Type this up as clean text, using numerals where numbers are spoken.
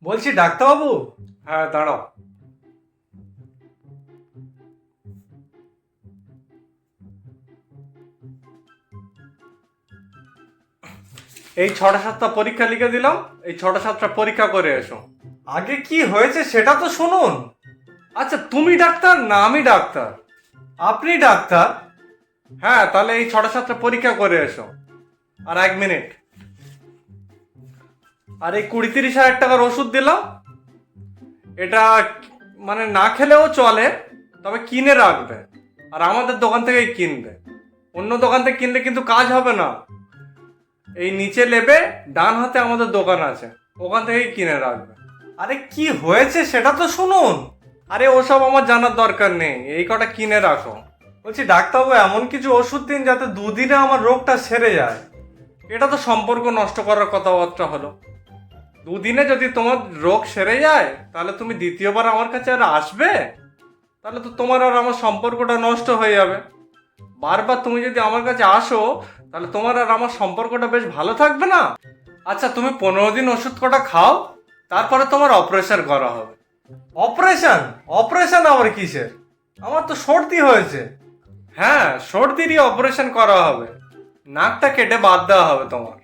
বলছি ডাক্তারবাবু। হ্যাঁ, দাঁড়াও। এই 6টা 7টা পরীক্ষা লিখে দিলাম, এই 6টা 7টা পরীক্ষা করে এসো। আগে কি হয়েছে সেটা তো শুনুন। আচ্ছা, তুমি ডাক্তার না আমি ডাক্তার? আপনি ডাক্তার? হ্যাঁ, তাহলে এই 6টা 7টা পরীক্ষা করে এসো। আর 1 মিনিট। আর এই 20-30 হাজার টাকার ওষুধ দিলাম, এটা মানে না খেলেও চলে, তবে কিনে রাখবে। আর আমাদের দোকান থেকেই কিনবে, অন্য দোকান থেকে কিনলে কিন্তু কাজ হবে না। এই নিচে লেবে ডান হাতে আমাদের দোকান আছে, ওখান থেকেই কিনে রাখবে। আরে কি হয়েছে সেটা তো শুনুন। আরে ওসব আমার জানার দরকার নেই, এই কটা কিনে রাখো। বলছি ডাক্তারবাবু, এমন কিছু ওষুধ দিন যাতে দুদিনে আমার রোগটা সেরে যায়। এটা তো সম্পর্ক নষ্ট করার কথাবার্তা হলো। দুদিনে যদি তোমার রোগ সেরে যায় তাহলে তুমি দ্বিতীয়বার আমার কাছে আর আসবে? তাহলে তো তোমার আর আমার সম্পর্কটা নষ্ট হয়ে যাবে। বারবার তুমি যদি আমার কাছে আসো তাহলে তোমার আর আমার সম্পর্কটা বেশ ভালো থাকবে না। আচ্ছা, তুমি 15 দিন ওষুধ কটা খাও, তারপরে তোমার অপারেশন করা হবে। অপারেশন? অপারেশন আবার কিসের? আমার তো সর্দি হয়েছে। হ্যাঁ, সর্দিরই অপারেশন করা হবে, নাকটা কেটে বাদ দেওয়া হবে তোমার।